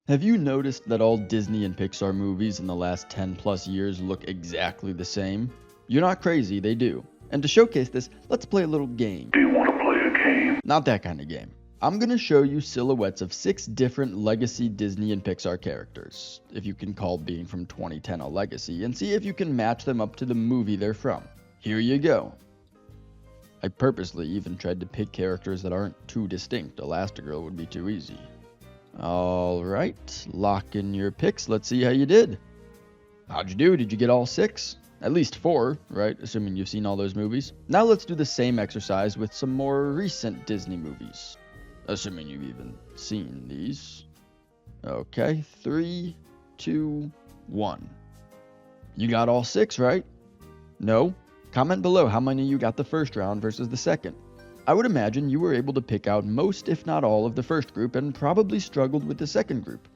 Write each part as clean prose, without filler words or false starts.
Have you noticed that all Disney and Pixar movies in the last 10 plus years look exactly the same? You're not crazy, they do. And to showcase this, let's play a little game. Do you want to play a game? Not that kind of game. I'm gonna show you silhouettes of 6 different legacy Disney and Pixar characters, if you can call being from 2010 a legacy, and see if you can match them up to the movie they're from. Here you go. I purposely even tried to pick characters that aren't too distinct. Elastigirl would be too easy. Alright, lock in your picks. Let's see how you did. How'd you do? Did you get all 6? At least 4, right? Assuming you've seen all those movies. Now let's do the same exercise with some more recent Disney movies. Assuming you've even seen these. Okay, 3, 2, 1. You got all 6, right? No? Comment below how many you got the first round versus the second. I would imagine you were able to pick out most if not all of the first group and probably struggled with the second group.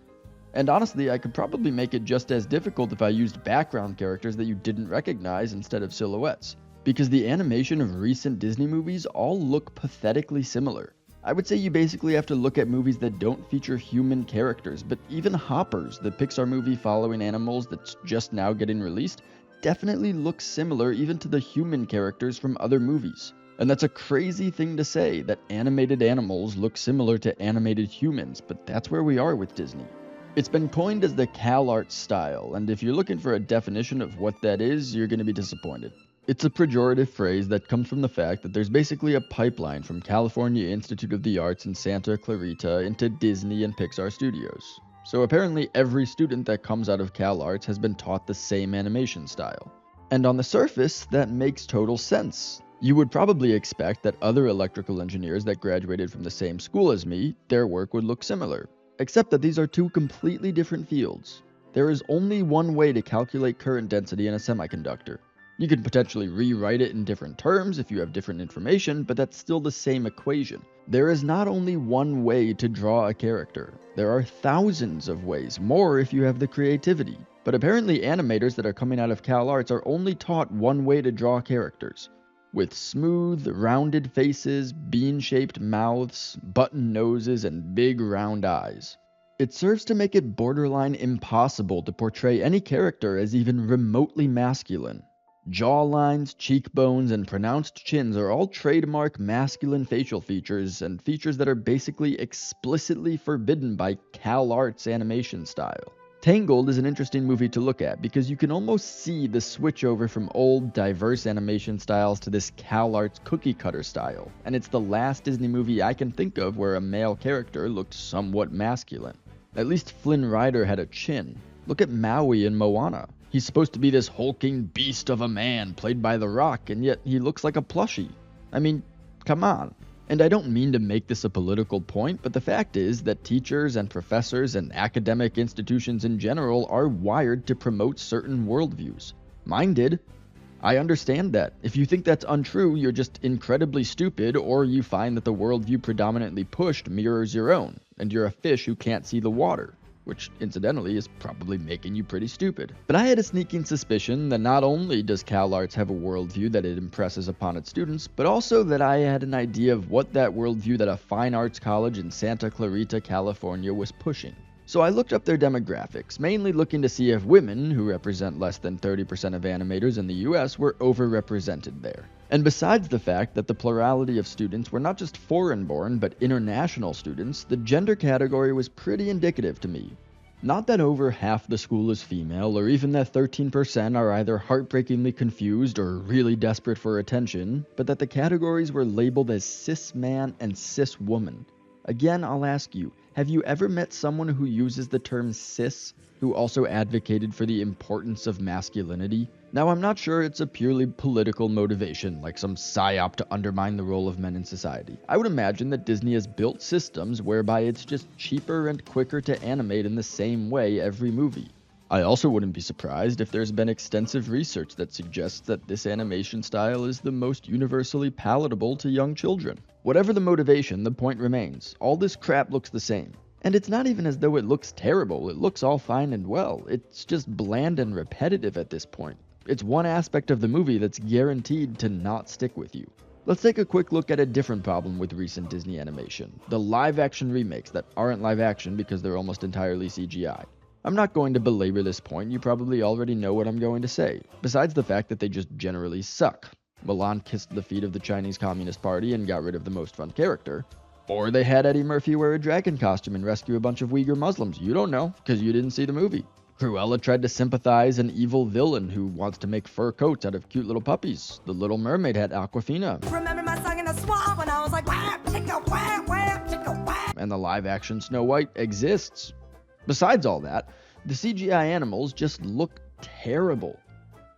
And honestly, I could probably make it just as difficult if I used background characters that you didn't recognize instead of silhouettes. Because the animation of recent Disney movies all look pathetically similar. I would say you basically have to look at movies that don't feature human characters, but even Hoppers, the Pixar movie following animals that's just now getting released, definitely looks similar even to the human characters from other movies. And that's a crazy thing to say, that animated animals look similar to animated humans, but that's where we are with Disney. It's been coined as the CalArts style, and if you're looking for a definition of what that is, you're going to be disappointed. It's a pejorative phrase that comes from the fact that there's basically a pipeline from California Institute of the Arts in Santa Clarita into Disney and Pixar studios. So apparently every student that comes out of CalArts has been taught the same animation style. And on the surface, that makes total sense. You would probably expect that other electrical engineers that graduated from the same school as me, their work would look similar. Except that these are two completely different fields. There is only one way to calculate current density in a semiconductor. You can potentially rewrite it in different terms if you have different information, but that's still the same equation. There is not only one way to draw a character. There are thousands of ways, more if you have the creativity. But apparently animators that are coming out of CalArts are only taught one way to draw characters. With smooth, rounded faces, bean-shaped mouths, button noses, and big round eyes. It serves to make it borderline impossible to portray any character as even remotely masculine. Jawlines, cheekbones, and pronounced chins are all trademark masculine facial features, and features that are basically explicitly forbidden by CalArts animation style. Tangled is an interesting movie to look at because you can almost see the switch over from old, diverse animation styles to this CalArts cookie cutter style, and it's the last Disney movie I can think of where a male character looked somewhat masculine. At least Flynn Rider had a chin. Look at Maui in Moana. He's supposed to be this hulking beast of a man played by The Rock, and yet he looks like a plushie. I mean, come on. And I don't mean to make this a political point, but the fact is that teachers and professors and academic institutions in general are wired to promote certain worldviews. Mine did. I understand that. If you think that's untrue, you're just incredibly stupid, or you find that the worldview predominantly pushed mirrors your own, and you're a fish who can't see the water. Which, incidentally, is probably making you pretty stupid. But I had a sneaking suspicion that not only does CalArts have a worldview that it impresses upon its students, but also that I had an idea of what that worldview that a fine arts college in Santa Clarita, California was pushing. So I looked up their demographics, mainly looking to see if women, who represent less than 30% of animators in the US, were overrepresented there. And besides the fact that the plurality of students were not just foreign-born, but international students, the gender category was pretty indicative to me. Not that over half the school is female, or even that 13% are either heartbreakingly confused or really desperate for attention, but that the categories were labeled as cis man and cis woman. Again, I'll ask you, have you ever met someone who uses the term cis, who also advocated for the importance of masculinity? Now, I'm not sure it's a purely political motivation, like some psyop to undermine the role of men in society. I would imagine that Disney has built systems whereby it's just cheaper and quicker to animate in the same way every movie. I also wouldn't be surprised if there's been extensive research that suggests that this animation style is the most universally palatable to young children. Whatever the motivation, the point remains. All this crap looks the same. And it's not even as though it looks terrible, it looks all fine and well. It's just bland and repetitive at this point. It's one aspect of the movie that's guaranteed to not stick with you. Let's take a quick look at a different problem with recent Disney animation, the live-action remakes that aren't live-action because they're almost entirely CGI. I'm not going to belabor this point, you probably already know what I'm going to say, besides the fact that they just generally suck. Mulan kissed the feet of the Chinese Communist Party and got rid of the most fun character. Or they had Eddie Murphy wear a dragon costume and rescue a bunch of Uyghur Muslims. You don't know, because you didn't see the movie. Cruella tried to sympathize an evil villain who wants to make fur coats out of cute little puppies. The Little Mermaid had Aquafina. Remember my song in the swamp when I was like, whap, chicka, whap, whap, chicka, whap. And the live-action Snow White exists. Besides all that, the CGI animals just look terrible.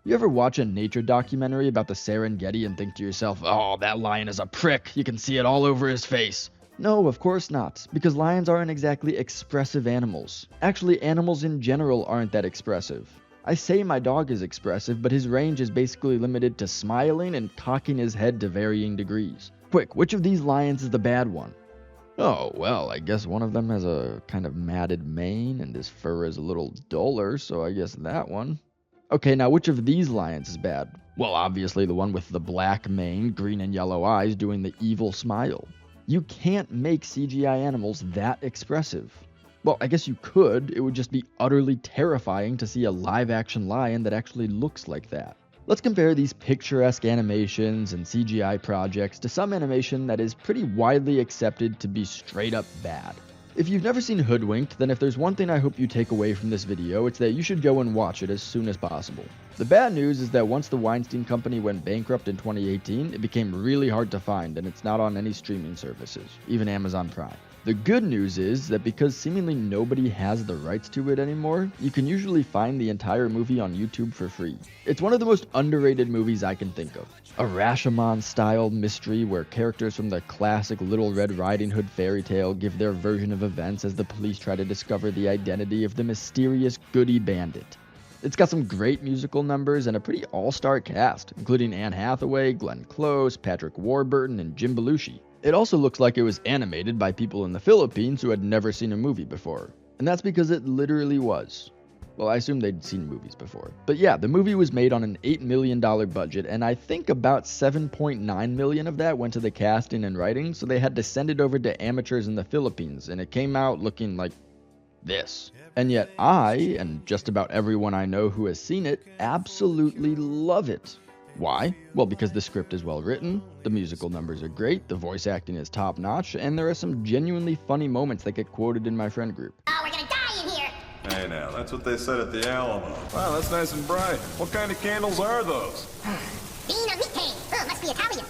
You ever watch a nature documentary about the Serengeti and think to yourself, oh, that lion is a prick, you can see it all over his face? No, of course not, because lions aren't exactly expressive animals. Actually, animals in general aren't that expressive. I say my dog is expressive, but his range is basically limited to smiling and cocking his head to varying degrees. Quick, which of these lions is the bad one? Oh, well, I guess one of them has a kind of matted mane and his fur is a little duller, so I guess that one. Okay, now which of these lions is bad? Well, obviously the one with the black mane, green and yellow eyes doing the evil smile. You can't make CGI animals that expressive. Well, I guess you could, it would just be utterly terrifying to see a live-action lion that actually looks like that. Let's compare these picturesque animations and CGI projects to some animation that is pretty widely accepted to be straight up bad. If you've never seen Hoodwinked, then if there's one thing I hope you take away from this video, it's that you should go and watch it as soon as possible. The bad news is that once the Weinstein Company went bankrupt in 2018, it became really hard to find and it's not on any streaming services, even Amazon Prime. The good news is that because seemingly nobody has the rights to it anymore, you can usually find the entire movie on YouTube for free. It's one of the most underrated movies I can think of. A Rashomon-style mystery where characters from the classic Little Red Riding Hood fairy tale give their version of events as the police try to discover the identity of the mysterious Goody Bandit. It's got some great musical numbers and a pretty all-star cast, including Anne Hathaway, Glenn Close, Patrick Warburton, and Jim Belushi. It also looks like it was animated by people in the Philippines who had never seen a movie before. And that's because it literally was. Well, I assume they'd seen movies before. But yeah, the movie was made on an $8 million budget, and I think about $7.9 million of that went to the casting and writing, so they had to send it over to amateurs in the Philippines, and it came out looking like this. And yet I, and just about everyone I know who has seen it, absolutely love it. Why? Well, because the script is well written, the musical numbers are great, the voice acting is top notch, and there are some genuinely funny moments that get quoted in my friend group. Oh, we're gonna die in here! Hey now, that's what they said at the Alamo. Wow, that's nice and bright. What kind of candles are those? Bean on meat cane! Oh, must be Italian.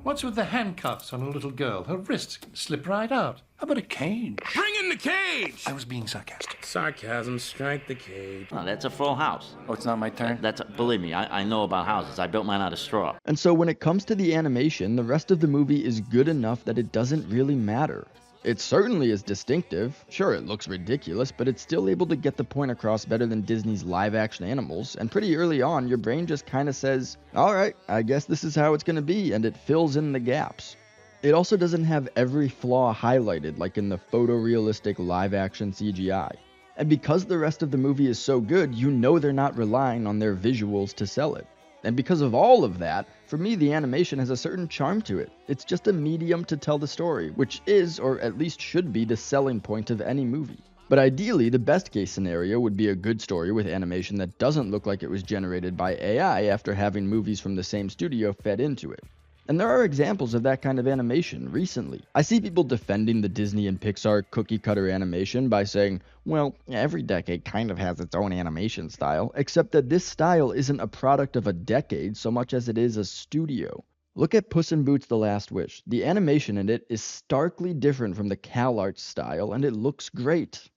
What's with the handcuffs on a little girl? Her wrists slip right out. How about a cage? Bring in the cage! I was being sarcastic. Sarcasm, strike the cage. Oh, that's a full house. Oh, it's not my turn? Believe me, I know about houses. I built mine out of straw. And so when it comes to the animation, the rest of the movie is good enough that it doesn't really matter. It certainly is distinctive. Sure, it looks ridiculous, but it's still able to get the point across better than Disney's live-action animals, and pretty early on, your brain just kind of says, alright, I guess this is how it's going to be, and it fills in the gaps. It also doesn't have every flaw highlighted like in the photorealistic live-action CGI. And because the rest of the movie is so good, you know they're not relying on their visuals to sell it. And because of all of that, for me the animation has a certain charm to it. It's just a medium to tell the story, which is, or at least should be, the selling point of any movie. But ideally, the best case scenario would be a good story with animation that doesn't look like it was generated by AI after having movies from the same studio fed into it. And there are examples of that kind of animation recently. I see people defending the Disney and Pixar cookie-cutter animation by saying, well, every decade kind of has its own animation style, except that this style isn't a product of a decade so much as it is a studio. Look at Puss in Boots: The Last Wish. The animation in it is starkly different from the CalArts style, and it looks great.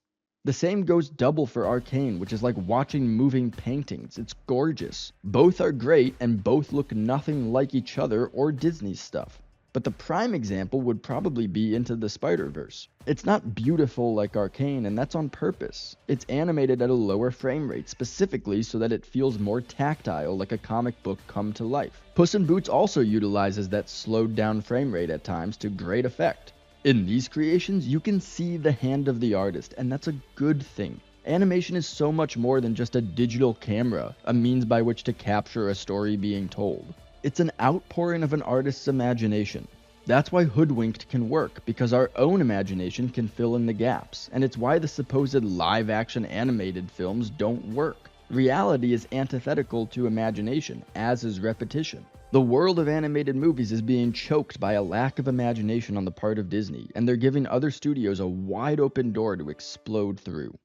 The same goes double for Arcane, which is like watching moving paintings. It's gorgeous. Both are great, and both look nothing like each other or Disney's stuff. But the prime example would probably be Into the Spider-Verse. It's not beautiful like Arcane, and that's on purpose. It's animated at a lower frame rate, specifically so that it feels more tactile, like a comic book come to life. Puss in Boots also utilizes that slowed down frame rate at times to great effect. In these creations, you can see the hand of the artist, and that's a good thing. Animation is so much more than just a digital camera, a means by which to capture a story being told. It's an outpouring of an artist's imagination. That's why Hoodwinked can work, because our own imagination can fill in the gaps, and it's why the supposed live-action animated films don't work. Reality is antithetical to imagination, as is repetition. The world of animated movies is being choked by a lack of imagination on the part of Disney, and they're giving other studios a wide open door to explode through.